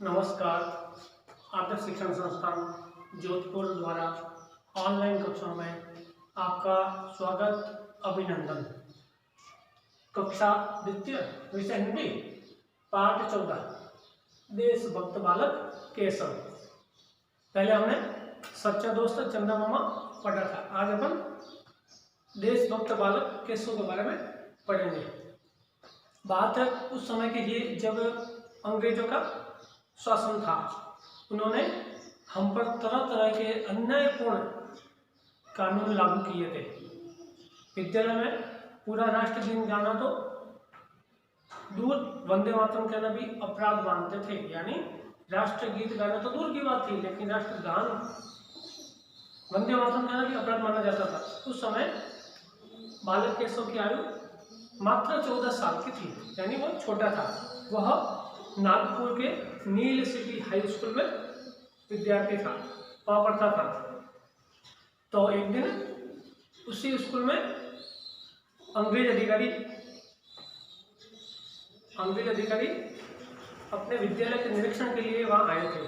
नमस्कार। आदर्श शिक्षण संस्थान जोधपुर द्वारा ऑनलाइन कक्षाओं में आपका स्वागत, अभिनंदन। कक्षा द्वितीय, विषय हिंदी, पाठ 14, देशभक्त बालक केशव। पहले हमने सच्चा दोस्त चंदा मामा पढ़ा था। आज अपन देशभक्त बालक केशव के बारे में पढ़ेंगे। बात है उस समय की ही जब अंग्रेजों का शासन था। उन्होंने हम पर तरह तरह के अन्यायपूर्ण कानून लागू किए थे। विद्यालय में पूरा राष्ट्रगीत गाना तो दूर, वंदे मातरम कहना भी अपराध मानते थे। यानी राष्ट्रगीत गाना तो दूर की बात थी, लेकिन राष्ट्रगान वंदे मातरम कहना भी अपराध माना जाता था। उस समय बालक केशव की आयु मात्र 14 साल की थी, यानी वो छोटा था। वह नागपुर के नील सिटी हाई स्कूल में विद्यार्थी था, वहाँ पढ़ता था। तो एक दिन उसी स्कूल में अंग्रेज अधिकारी अपने विद्यालय के निरीक्षण के लिए वहाँ आए थे।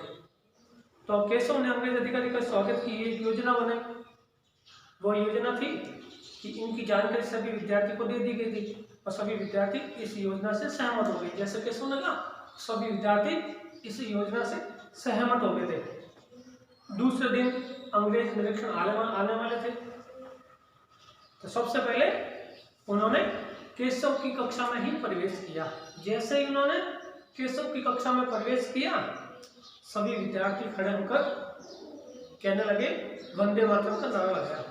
तो केशव ने अंग्रेज अधिकारी का स्वागत की एक योजना बनाई। वो योजना थी कि इनकी जानकारी सभी विद्यार्थी को दे दी गई थी और सभी विद्यार्थी इस योजना से सहमत हो गए। जैसे केशव ने कहा, सभी विद्यार्थी इस योजना से सहमत हो गए थे। दूसरे दिन अंग्रेज निरीक्षण आने वाले थे। तो सबसे पहले उन्होंने केशव की कक्षा में ही प्रवेश किया। जैसे ही उन्होंने केशव की कक्षा में प्रवेश किया, सभी विद्यार्थी खड़े होकर कहने लगे, वंदे मातरम का नारा लगाया।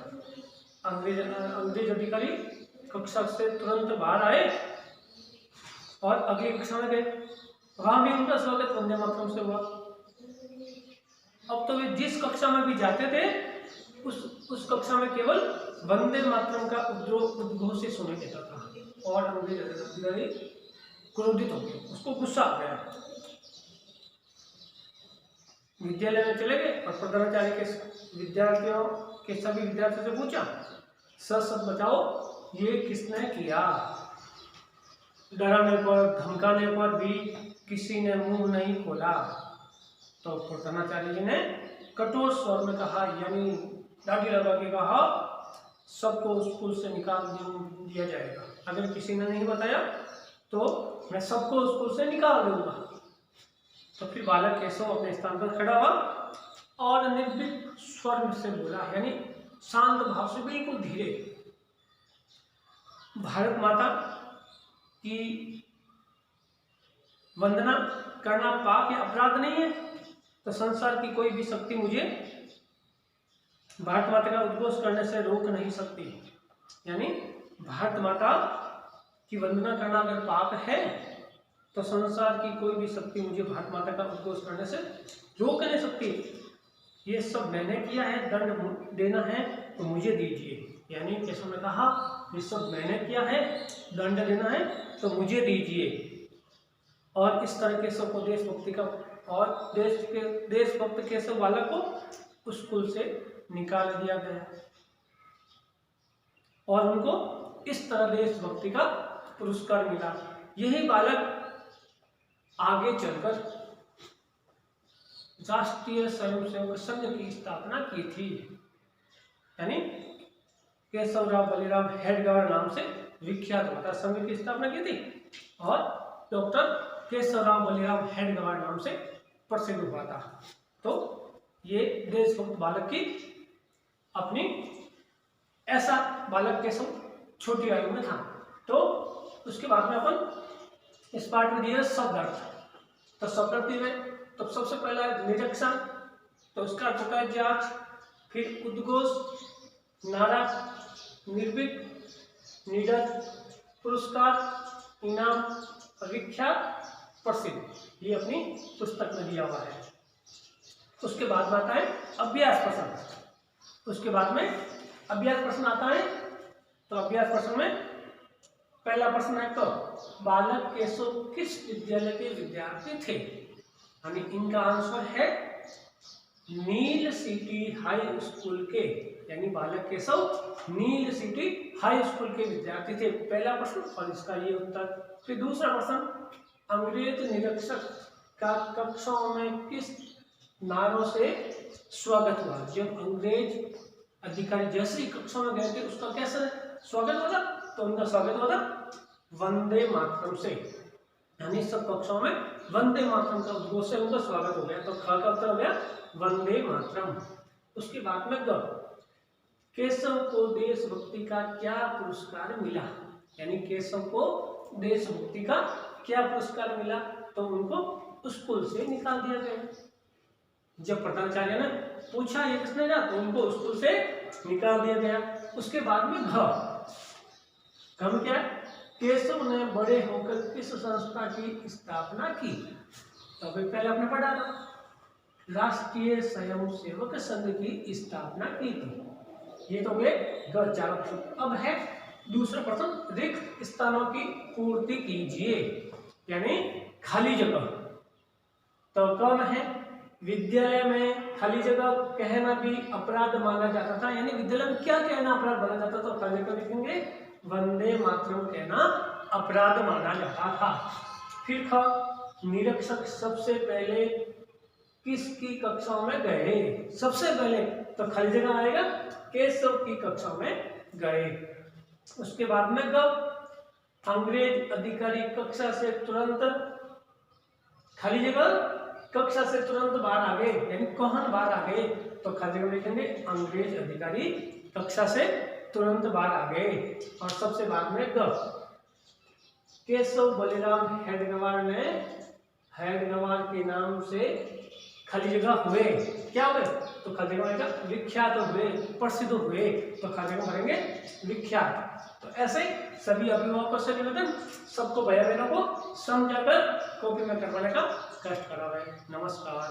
अंग्रेज अधिकारी कक्षा से तुरंत बाहर आए और अगली कक्षा में गए। वहां भी उनका स्वागत वंदे मातरम से हुआ। अब तो वे जिस कक्षा में भी जाते थे, उस कक्षा में केवल वंदे मातरम का उद्घोष से सुनाई देता था। और अंग्रेज अधिकारी क्रोधित हो गए, उसको गुस्सा आ गया। विद्यालय में चले गए और प्रधानाचार्य के सभी विद्यार्थियों से पूछा, सच बताओ, ये किसने किया? डराने पर, धमकाने पर भी किसी ने मुंह नहीं खोला। तो प्रधानाचार्य जी ने कठोर स्वर में कहा, यानी दाढ़ी लगा के कहा, सबको स्कूल से निकाल दिया जाएगा। अगर किसी ने नहीं बताया तो मैं सबको स्कूल से निकाल दूंगा। तो फिर बालक केशव अपने स्थान पर खड़ा हुआ और निर्भीक स्वर से बोला, यानी शांत भाव से, बिल्कुल धीरे, भारत माता की वंदना करना पाप या अपराध नहीं है, तो संसार की कोई भी शक्ति मुझे भारत माता का उद्घोष करने से रोक नहीं सकती। यानी भारत माता की वंदना करना अगर पाप है, तो संसार की कोई भी शक्ति मुझे भारत माता का उद्घोष करने से रोक नहीं सकती। ये सब मैंने किया है, दंड देना है तो मुझे दीजिए। यानी केशव ने कहा, ये सब मैंने किया है, दंड देना है तो मुझे दीजिए। और इस तरह केशव को देशभक्ति का और देशभक्त केशव बालक को स्कूल से निकाल दिया गया और उनको इस तरह देशभक्ति का पुरस्कार मिला। यही बालक आगे चलकर राष्ट्रीय स्वयंसेवक संघ की स्थापना की थी। यानी केशवराव बलिराम हेडगेवार नाम से विख्यात हुआ था। संघ की स्थापना की थी और डॉक्टर केशवराव बलिराम हेडगेवार नाम से प्रसिद्ध हुआ था। तो ये देशभक्त बालक की अपनी, ऐसा बालक केशव छोटी आयु में था। तो उसके बाद में अपन इस पाठ में दिया शब्द अर्थ। तो शब्द अर्थ में तो सबसे पहला निरीक्षण, तो उसका अर्थ होता है जांच, फिर उद्घोष, नारा, निर्भीक, निडर, पुरस्कार, इनाम, विख्यात, प्रसिद्ध। ये अपनी पुस्तक में दिया हुआ है। उसके बाद में आता है अभ्यास प्रश्न। उसके बाद में अभ्यास प्रश्न आता है। तो अभ्यास प्रश्न में पहला प्रश्न है, तो बालक केशव किस विद्यालय के विद्यार्थी थे? यानी इनका आंसर है नील सिटी हाई स्कूल के। यानी बालक केशव नील सिटी हाई स्कूल के विद्यार्थी थे। पहला प्रश्न और इसका ये उत्तर। फिर दूसरा प्रश्न, अंग्रेज निरीक्षक का कक्षाओं में किस नारों से स्वागत हुआ? जब अंग्रेज अधिकारी जैसे ही कक्षा में गए थे उसका कैसे स्वागत होगा? तो उनका स्वागत होगा वंदे मातरम से, यानी सब कक्षाओं में वंदे मातरम का उद्घोष से उनका स्वागत हो गया। तो ख का उत्तर हो गया वंदे मातरम। उसके बाद में ग, केशव को देशभक्ति का क्या पुरस्कार मिला? यानी केशव को देशभक्ति का क्या पुरस्कार मिला? तो उनको स्कूल से निकाल दिया गया। जब प्रधानाचार्य ने पूछा ये किसने ना, तो उनको स्कूल से निकाल दिया गया। उसके बाद में घ में क्या? केशव ने बड़े होकर किस संस्था की स्थापना की? तो अभी पहले आपने पढ़ा था, राष्ट्रीय स्वयंसेवक संघ की स्थापना की थी। ये तो गए ग चार ऑप्शन। अब है दूसरा प्रश्न, रिक्त स्थानों की पूर्ति कीजिए, यानी खाली जगह। तो कौन है? विद्यालय में खाली जगह कहना भी अपराध माना जाता था, यानी विद्यालय में क्या कहना अपराध माना जाता था? तो खाली जगह लिखेंगे वंदे मातरम कहना अपराध माना जाता था। फिर ख, निरीक्षक सबसे पहले किसकी कक्षाओं में गए? सबसे पहले तो खाली जगह आएगा केशव की कक्षा में गए। उसके बाद में ग, अंग्रेज अधिकारी कक्षा से तुरंत, खाली जगह कक्षा से तुरंत बाहर आ गए, यानी कौन बाहर आ गए? तो खाली जगह लिखेंगे अंग्रेज अधिकारी कक्षा से तुरंत बाहर आ गए। और सबसे बाद में ग, केशव बलिराम हेडगेवार ने हेडगेवार के नाम से खाली जगह हुए, क्या हुए? तो खाली जगह आएगा विख्यात हुए, प्रसिद्ध हुए। तो खाली जगह भरेंगे विख्यात। तो ऐसे ही सभी अभिभावकों से निवेदन, सबको भाई बहनों को समझाकर कॉपी में करवाने का कष्ट करा है। नमस्कार।